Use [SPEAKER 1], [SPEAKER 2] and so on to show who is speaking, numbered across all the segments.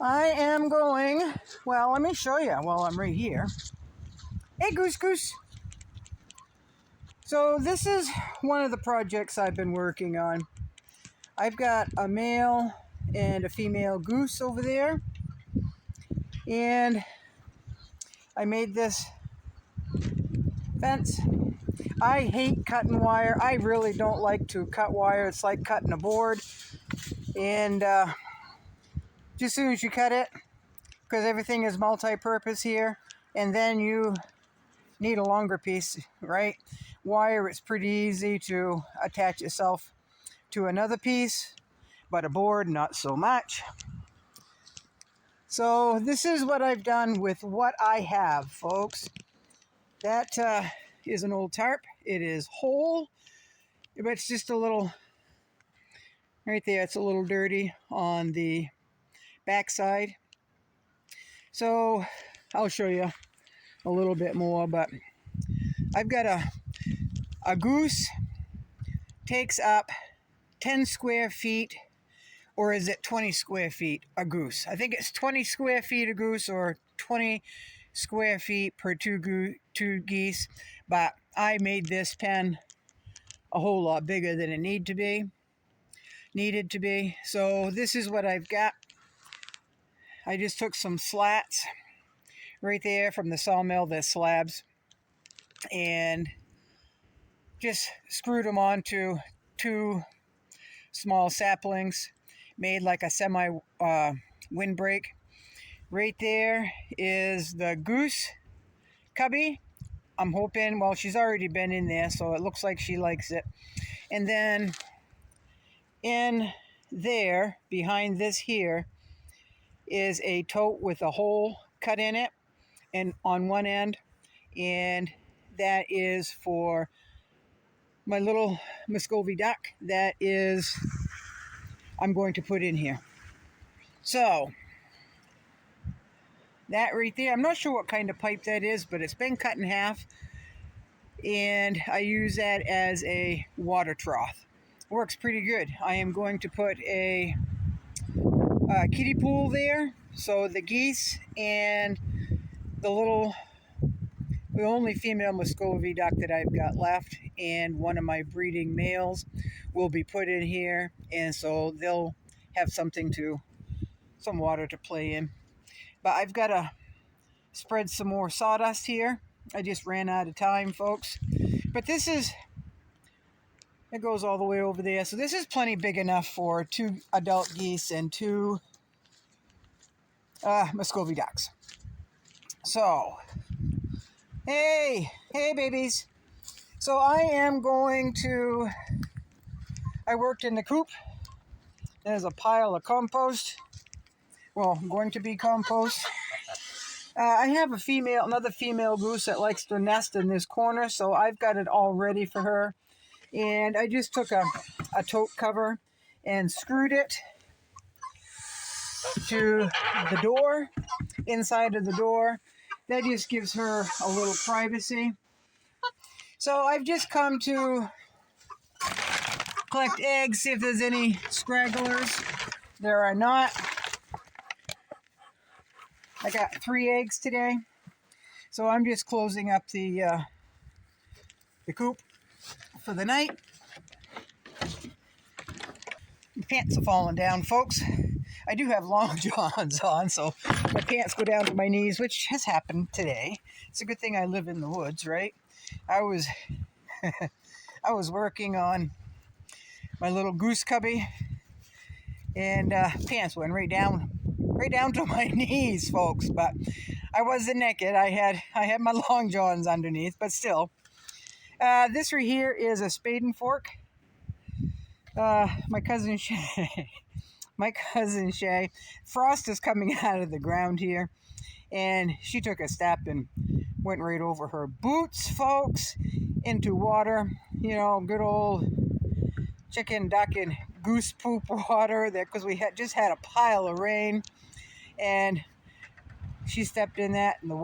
[SPEAKER 1] I am going, well, let me show you while I'm right here. Hey, Goose Goose. So this is one of the projects I've been working on. I've got a male and a female goose over there. And I made this fence. I hate cutting wire. I really don't like to cut wire. It's like cutting a board. And just as soon as you cut it, because everything is multi-purpose here, and then you need a longer piece, right? Wire, it's pretty easy to attach itself to another piece, but a board, not so much. So this is what I've done with what I have, folks. That is an old tarp. It is whole, but it's just a little, right there, it's a little dirty on the backside. So I'll show you a little bit more, but I've got a goose takes up 10 square feet, or is it 20 square feet a goose? I think it's 20 square feet a goose, or 20 square feet per two geese, but I made this pen a whole lot bigger than it needed to be. So this is what I've got. I just took some slats right there from the sawmill, the slabs, and just screwed them onto two small saplings, made like a semi windbreak. Right there is the goose cubby. I'm hoping, well, she's already been in there, so it looks like she likes it. And then in there, behind this here, is a tote with a hole cut in it and on one end, and that is for my little Muscovy duck that is I'm going to put in here. So that right there, I'm not sure what kind of pipe that is, but it's been cut in half, and I use that as a water trough. Works pretty good. I am going to put a kiddie pool there, so the geese and the only female Muscovy duck that I've got left and one of my breeding males will be put in here, and so they'll have some water to play in. But I've got to spread some more sawdust here. I just ran out of time, folks. But it goes all the way over there. So this is plenty big enough for 2 adult geese and 2 Muscovy ducks. So, hey babies. So I worked in the coop. There's a pile of compost. Well, going to be compost. I have another female goose that likes to nest in this corner, so I've got it all ready for her. And I just took a tote cover and screwed it to the door, inside of the door. That just gives her a little privacy. So I've just come to collect eggs, see if there's any scragglers. There are not. I got 3 eggs today. So I'm just closing up the coop for the night. My pants are falling down, folks. I do have long johns on, so my pants go down to my knees, which has happened today. It's a good thing I live in the woods, right? I was working on my little goose cubby, and pants went right down to my knees, folks. But I wasn't naked. I had my long johns underneath, but still. This right here is a spade and fork. My cousin Shay, frost is coming out of the ground here, and she took a step and went right over her boots, folks, into water. You know, good old chicken, duck, and goose poop water, there, because we just had a pile of rain, and she stepped in that, and the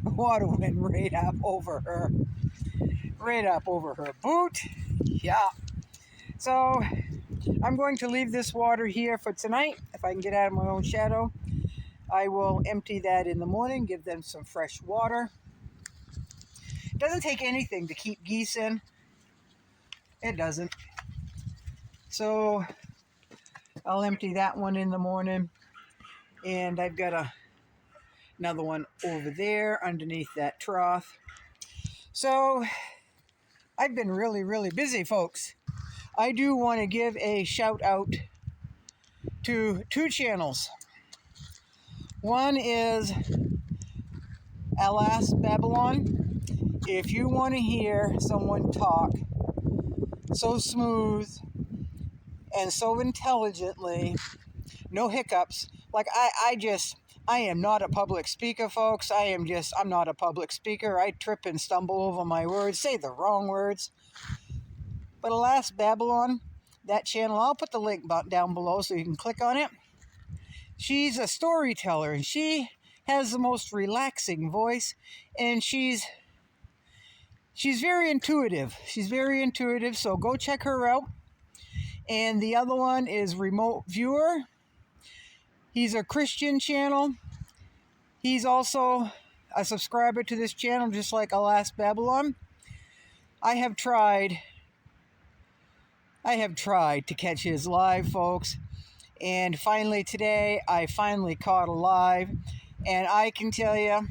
[SPEAKER 1] water went right up over her boot. Yeah. So I'm going to leave this water here for tonight. If I can get out of my own shadow, I will empty that in the morning, give them some fresh water. It doesn't take anything to keep geese in. It doesn't. So I'll empty that one in the morning. And I've got another one over there underneath that trough. So I've been really, really busy, folks. I do want to give a shout out to two channels. One is Alas Babylon. If you want to hear someone talk so smooth and so intelligently, no hiccups, like I am not a public speaker, folks. I'm not a public speaker. I trip and stumble over my words, say the wrong words. But Alas Babylon, that channel, I'll put the link down below so you can click on it. She's a storyteller, and she has the most relaxing voice, and she's very intuitive. She's very intuitive, so go check her out. And the other one is Remote Viewer. He's a Christian channel. He's also a subscriber to this channel, just like Alas Babylon. I have tried to catch his live, folks. And finally today, I finally caught a live. And I can tell you,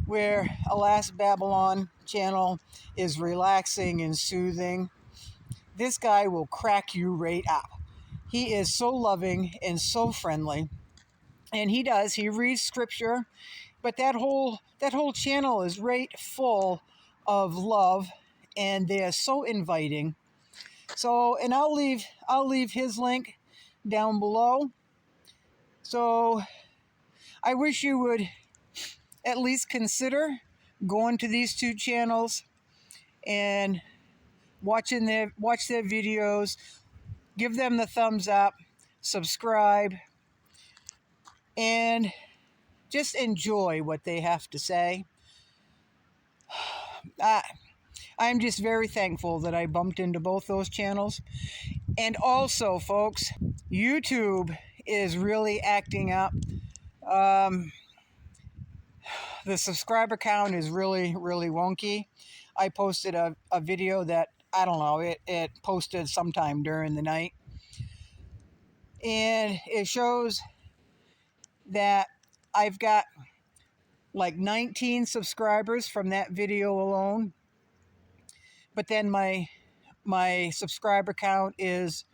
[SPEAKER 1] where Alas Babylon channel is relaxing and soothing, this guy will crack you right up. He is so loving and so friendly. And he reads scripture, but that whole channel is right full of love, and they are so inviting. So, and I'll leave his link down below. So I wish you would at least consider going to these two channels and watch their videos, give them the thumbs up, subscribe, and just enjoy what they have to say. I'm just very thankful that I bumped into both those channels. And also, folks, YouTube is really acting up. The subscriber count is really, really wonky. I posted a video that, I don't know, it posted sometime during the night. And it shows that I've got like 19 subscribers from that video alone. But then my subscriber count is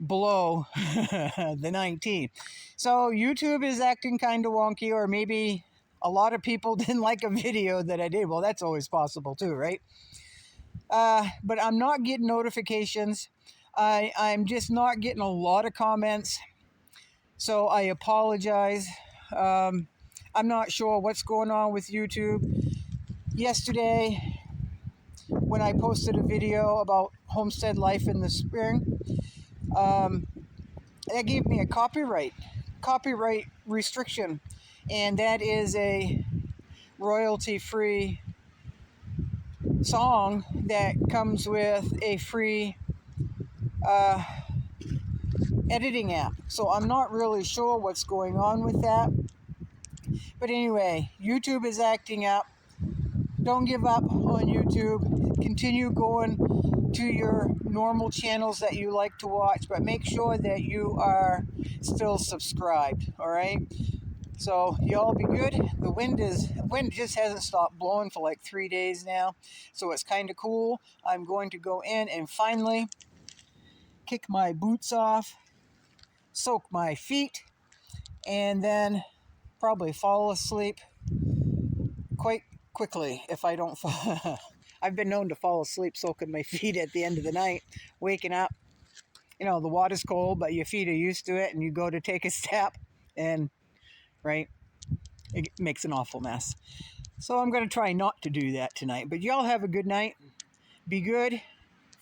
[SPEAKER 1] below the 19. So YouTube is acting kind of wonky, or maybe a lot of people didn't like a video that I did. Well, that's always possible too, right? But I'm not getting notifications. I'm just not getting a lot of comments. So I apologize. I'm not sure what's going on with YouTube. Yesterday, when I posted a video about homestead life in the spring, that gave me a copyright restriction, and that is a royalty-free song that comes with a free editing app. So I'm not really sure what's going on with that. But anyway, YouTube is acting up. Don't give up on YouTube. Continue going to your normal channels that you like to watch, but make sure that you are still subscribed, all right? So y'all be good. The wind just hasn't stopped blowing for like 3 days now, so it's kind of cool. I'm going to go in and finally kick my boots off, soak my feet, and then probably fall asleep quite quickly if I don't fall. I've been known to fall asleep soaking my feet at the end of the night, waking up. You know, the water's cold, but your feet are used to it, and you go to take a step, and, right, it makes an awful mess. So I'm going to try not to do that tonight. But y'all have a good night. Be good.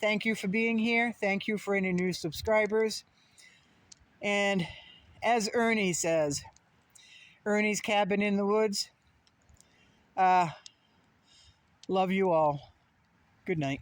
[SPEAKER 1] Thank you for being here. Thank you for any new subscribers. And as Ernie says, Ernie's Cabin in the Woods, love you all. Good night.